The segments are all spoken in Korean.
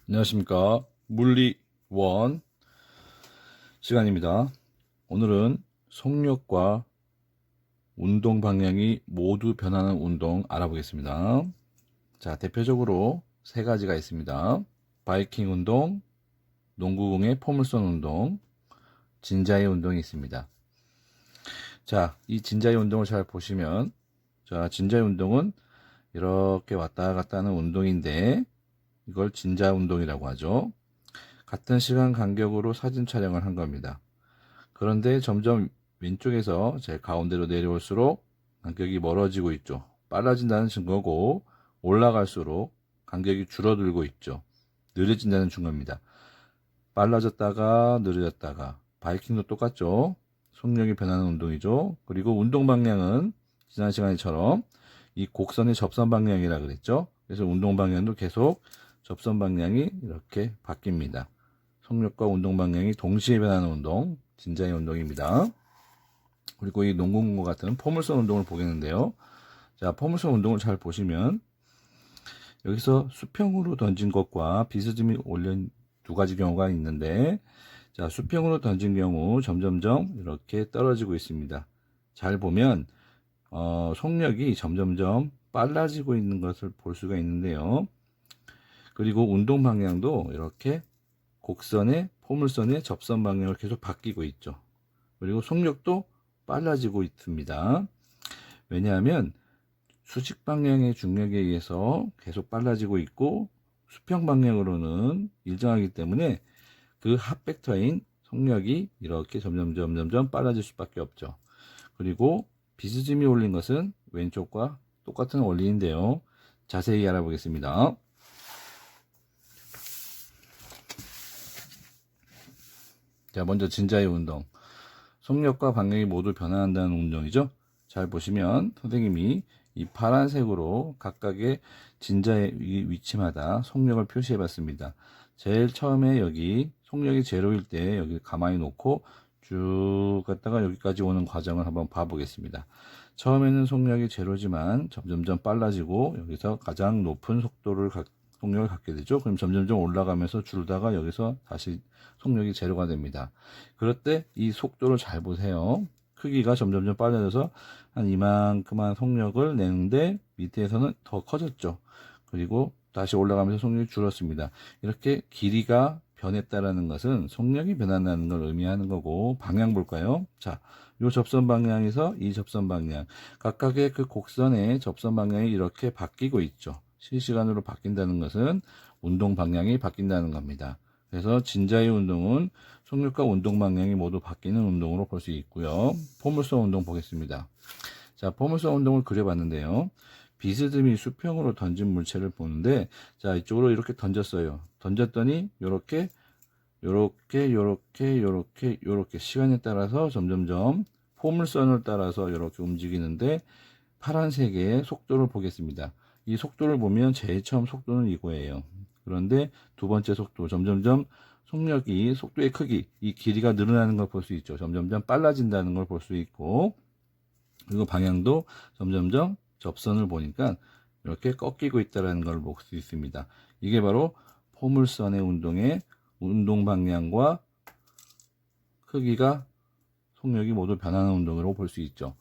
안녕하십니까. 물리원 시간입니다. 오늘은 속력과 운동 방향이 모두 변하는 운동 알아보겠습니다. 자, 대표적으로 세 가지가 있습니다. 바이킹 운동, 농구공의 포물선 운동, 진자의 운동이 있습니다. 자, 이 진자의 운동을 잘 보시면, 자, 진자의 운동은 이렇게 왔다 갔다 하는 운동인데, 이걸 진자 운동이라고 하죠. 같은 시간 간격으로 사진 촬영을 한 겁니다. 그런데 점점 왼쪽에서 제일 가운데로 내려올수록 간격이 멀어지고 있죠. 빨라진다는 증거고, 올라갈수록 간격이 줄어들고 있죠. 느려진다는 증거입니다. 빨라졌다가 느려졌다가, 바이킹도 똑같죠. 속력이 변하는 운동이죠. 그리고 운동 방향은 지난 시간에처럼 이 곡선의 접선 방향이라 그랬죠. 그래서 운동 방향도 계속 접선 방향이 이렇게 바뀝니다. 속력과 운동 방향이 동시에 변하는 운동, 진자의 운동입니다. 그리고 이 농구공과 같은 포물선 운동을 보겠는데요. 자, 포물선 운동을 잘 보시면 여기서 수평으로 던진 것과 비스듬히 올린 두 가지 경우가 있는데, 자, 수평으로 던진 경우 점점점 이렇게 떨어지고 있습니다. 잘 보면 속력이 점점점 빨라지고 있는 것을 볼 수가 있는데요. 그리고 운동 방향도 이렇게 곡선의 포물선의 접선 방향을 계속 바뀌고 있죠. 그리고 속력도 빨라지고 있습니다. 왜냐하면 수직 방향의 중력에 의해서 계속 빨라지고 있고, 수평 방향으로는 일정하기 때문에 그 합벡터인 속력이 이렇게 점점 빨라질 수밖에 없죠. 그리고 비스듬히 올린 것은 왼쪽과 똑같은 원리인데요. 자세히 알아보겠습니다. 자, 먼저 진자의 운동. 속력과 방향이 모두 변화한다는 운동이죠. 잘 보시면 선생님이 이 파란색으로 각각의 진자의 위치마다 속력을 표시해 봤습니다. 제일 처음에 여기 속력이 제로일 때 여기 가만히 놓고 쭉 갔다가 여기까지 오는 과정을 한번 봐보겠습니다. 처음에는 속력이 제로지만 점점점 빨라지고 여기서 가장 높은 속력을 갖게 되죠. 그럼 점점점 올라가면서 줄다가 여기서 다시 속력이 제로가 됩니다. 그럴 때 이 속도를 잘 보세요. 크기가 점점점 빨라져서 한 이만큼만 속력을 내는데 밑에서는 더 커졌죠. 그리고 다시 올라가면서 속력이 줄었습니다. 이렇게 길이가 변했다라는 것은 속력이 변한다는 걸 의미하는 거고, 방향 볼까요? 자, 이 접선 방향에서 이 접선 방향, 각각의 그 곡선의 접선 방향이 이렇게 바뀌고 있죠. 실시간으로 바뀐다는 것은 운동 방향이 바뀐다는 겁니다. 그래서 진자의 운동은 속력과 운동 방향이 모두 바뀌는 운동으로 볼 수 있고요. 포물선 운동 보겠습니다. 자, 포물선 운동을 그려봤는데요. 비스듬히 수평으로 던진 물체를 보는데, 자, 이쪽으로 이렇게 던졌어요. 던졌더니 요렇게 요렇게 시간에 따라서 점점점 포물선을 따라서 이렇게 움직이는데, 파란색의 속도를 보겠습니다. 이 속도를 보면 제일 처음 속도는 이거예요. 그런데 두 번째 속도, 점점점 속도의 크기, 이 길이가 늘어나는 걸 볼 수 있죠. 점점점 빨라진다는 걸 볼 수 있고, 그리고 방향도 점점점 접선을 보니까 이렇게 꺾이고 있다는 걸 볼 수 있습니다. 이게 바로 포물선의 운동의 운동 방향과 크기가 속력이 모두 변하는 운동으로 볼 수 있죠.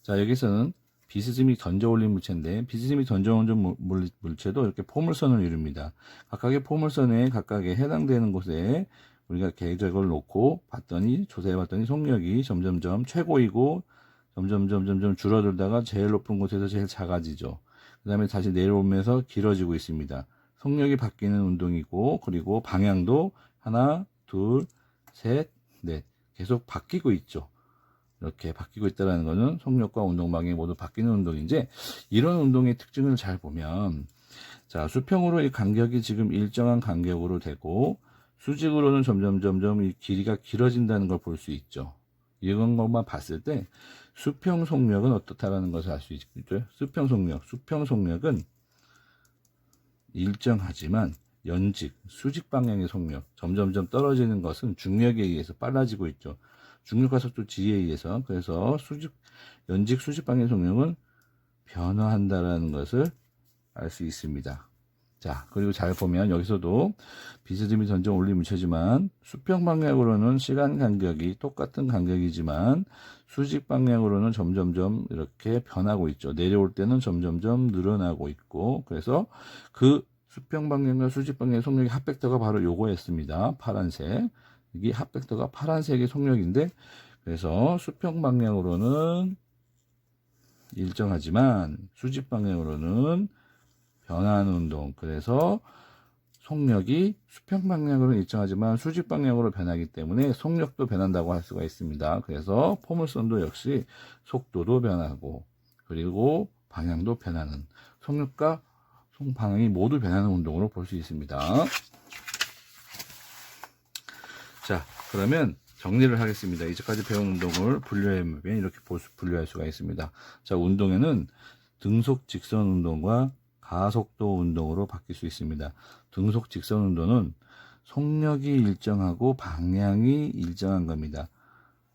자, 여기서는 비스듬히 던져 올린 물체인데, 비스듬히 던져 올린 물체도 이렇게 포물선을 이룹니다. 각각의 포물선에 각각에 해당되는 곳에 우리가 궤적을 놓고 봤더니, 조사해 봤더니 속력이 점점점 최고이고 점점 줄어들다가 제일 높은 곳에서 제일 작아지죠. 그 다음에 다시 내려오면서 길어지고 있습니다. 속력이 바뀌는 운동이고, 그리고 방향도 하나, 둘, 셋, 넷 계속 바뀌고 있죠. 이렇게 바뀌고 있다는 것은 속력과 운동 방향이 모두 바뀌는 운동인데, 이런 운동의 특징을 잘 보면, 자, 수평으로 이 간격이 지금 일정한 간격으로 되고, 수직으로는 점점 이 길이가 길어진다는 걸 볼 수 있죠. 이런 것만 봤을 때 수평 속력은 어떻다라는 것을 알 수 있죠. 수평 속력은 일정하지만 수직 방향의 속력, 점점점 떨어지는 것은 중력에 의해서 빨라지고 있죠. 중력과 속도 G에 의해서. 그래서 수직 방향 속력은 변화한다라는 것을 알 수 있습니다. 자, 그리고 잘 보면 여기서도 비스듬히 던져 올린 물체지만 수평 방향으로는 시간 간격이 똑같은 간격이지만 수직 방향으로는 점점점 이렇게 변하고 있죠. 내려올 때는 점점점 늘어나고 있고, 그래서 그 수평 방향과 수직 방향의 속력의 합벡터가 바로 요거였습니다. 파란색. 이게 합벡터가 파란색의 속력인데, 그래서 수평 방향으로는 일정하지만 수직 방향으로는 변하는 운동. 그래서 속력이 수평 방향으로는 일정하지만 수직 방향으로 변하기 때문에 속력도 변한다고 할 수가 있습니다. 그래서 포물선도 역시 속도도 변하고 그리고 방향도 변하는, 속력과 방향이 모두 변하는 운동으로 볼 수 있습니다. 자, 그러면 정리를 하겠습니다. 이제까지 배운 운동을 분류해보면 이렇게 분류할 수가 있습니다. 자, 운동에는 등속 직선 운동과 가속도 운동으로 바뀔 수 있습니다. 등속 직선 운동은 속력이 일정하고 방향이 일정한 겁니다.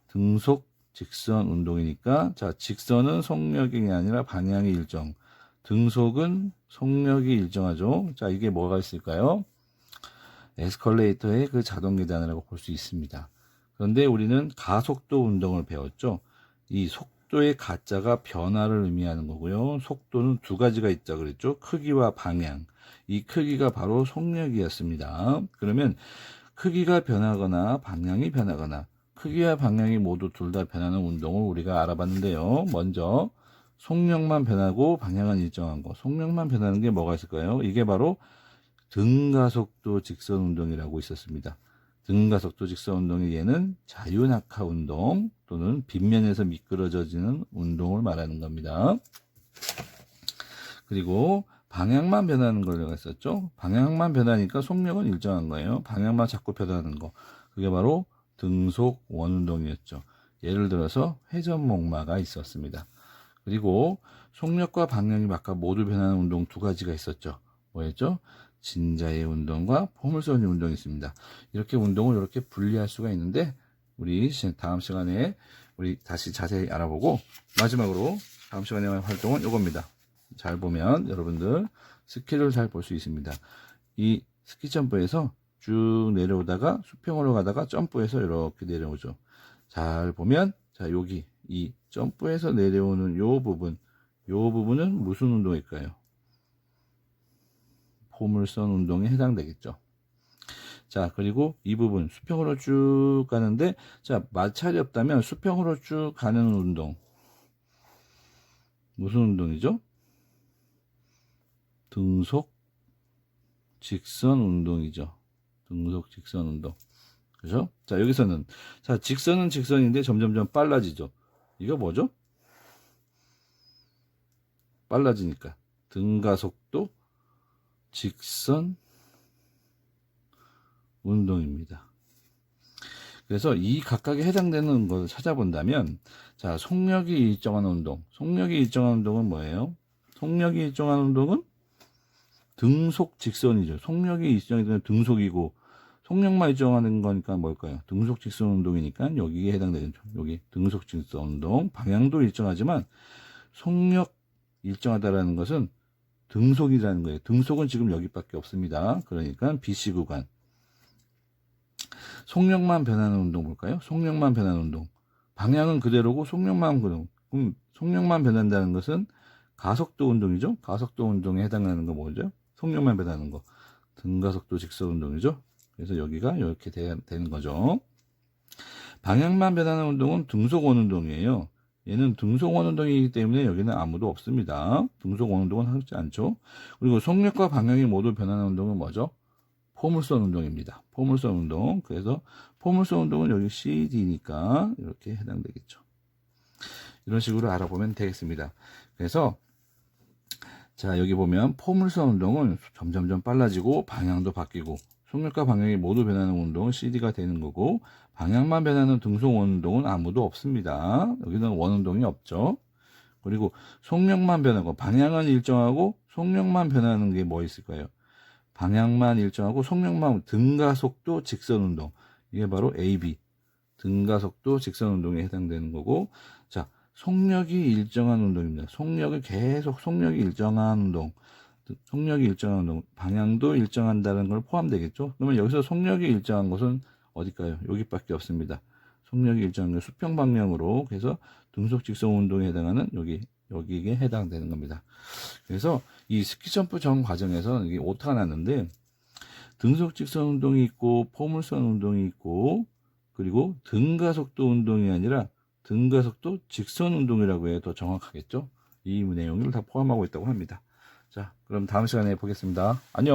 등속 직선 운동이니까, 자, 직선은 속력이 아니라 방향이 일정, 등속은 속력이 일정하죠. 자, 이게 뭐가 있을까요? 에스컬레이터의 그 자동 계단이라고 볼 수 있습니다. 그런데 우리는 가속도 운동을 배웠죠. 이 속도의 가짜가 변화를 의미하는 거고요. 속도는 두 가지가 있다 그랬죠. 크기와 방향. 이 크기가 바로 속력이었습니다. 그러면 크기가 변하거나 방향이 변하거나 크기와 방향이 모두 둘 다 변하는 운동을 우리가 알아봤는데요. 먼저 속력만 변하고 방향은 일정한 거. 속력만 변하는 게 뭐가 있을까요? 이게 바로 등가속도 직선 운동이라고 있었습니다. 등가속도 직선 운동의 예는 자유낙하 운동 또는 빗면에서 미끄러져지는 운동을 말하는 겁니다. 그리고 방향만 변하는 걸 내가 했었죠. 방향만 변하니까 속력은 일정한 거예요. 방향만 자꾸 변하는 거. 그게 바로 등속 원운동이었죠. 예를 들어서 회전목마가 있었습니다. 그리고 속력과 방향이 아까 모두 변하는 운동 두 가지가 있었죠. 뭐였죠? 진자의 운동과 포물선의 운동이 있습니다. 이렇게 운동을 이렇게 분리할 수가 있는데, 우리 다음 시간에 우리 다시 자세히 알아보고, 마지막으로 다음 시간에 할 활동은 이겁니다. 잘 보면 여러분들 스키를 잘 볼 수 있습니다. 이 스키 점프에서 쭉 내려오다가 수평으로 가다가 점프해서 이렇게 내려오죠. 잘 보면, 자, 여기 이 점프해서 내려오는 요 부분은 무슨 운동일까요? 포물선 운동에 해당되겠죠. 자, 그리고 이 부분 수평으로 쭉 가는데, 자, 마찰이 없다면 수평으로 쭉 가는 운동, 무슨 운동이죠? 등속 직선 운동이죠. 등속 직선 운동. 그죠? 자, 여기서는, 자, 직선은 직선인데 점점점 빨라지죠. 이거 뭐죠? 빨라지니까 등가속도 직선 운동입니다. 그래서 이 각각에 해당되는 것을 찾아본다면, 자, 속력이 일정한 운동. 속력이 일정한 운동은 뭐예요? 속력이 일정한 운동은 등속 직선이죠. 속력이 일정한 등속이고, 속력만 일정하는 거니까 뭘까요? 등속 직선 운동이니까 여기에 해당되죠. 여기 등속 직선 운동. 방향도 일정하지만 속력 일정하다라는 것은 등속이라는 거예요. 등속은 지금 여기밖에 없습니다. 그러니까 BC 구간. 속력만 변하는 운동 볼까요? 속력만 변하는 운동. 방향은 그대로고 속력만 그럼 속력만 변한다는 것은 가속도 운동이죠. 가속도 운동에 해당하는 거 뭐죠? 속력만 변하는 거. 등가속도 직선 운동이죠. 그래서 여기가 이렇게 되는 거죠. 방향만 변하는 운동은 등속 원운동이에요. 얘는 등속 원운동이기 때문에 여기는 아무도 없습니다. 등속 원운동은 하지 않죠. 그리고 속력과 방향이 모두 변하는 운동은 뭐죠? 포물선 운동입니다. 포물선 운동. 그래서 포물선 운동은 여기 CD니까 이렇게 해당되겠죠. 이런 식으로 알아보면 되겠습니다. 그래서 자, 여기 보면 포물선 운동은 점점점 빨라지고 방향도 바뀌고 속력과 방향이 모두 변하는 운동은 CD가 되는 거고, 방향만 변하는 등속 원운동은 아무도 없습니다. 여기는 원운동이 없죠. 그리고 속력만 변하고 방향은 일정하고 속력만 변하는 게 뭐 있을까요? 방향만 일정하고 속력만, 등가속도 직선 운동. 이게 바로 AB. 등가속도 직선 운동에 해당되는 거고, 자, 속력이 일정한 운동입니다. 속력이 일정한 운동. 속력이 일정한 운동, 방향도 일정한다는 걸 포함되겠죠. 그러면 여기서 속력이 일정한 것은 어딜까요? 여기밖에 없습니다. 속력이 일정한 건 수평 방향으로, 그래서 등속 직선 운동에 해당하는 여기에 해당되는 겁니다. 그래서 이 스키 점프 전 과정에서 이게 오타가 났는데, 등속 직선 운동이 있고 포물선 운동이 있고, 그리고 등가속도 운동이 아니라 등가속도 직선 운동이라고 해야 더 정확하겠죠. 이 내용을 다 포함하고 있다고 합니다. 자, 그럼 다음 시간에 보겠습니다. 안녕.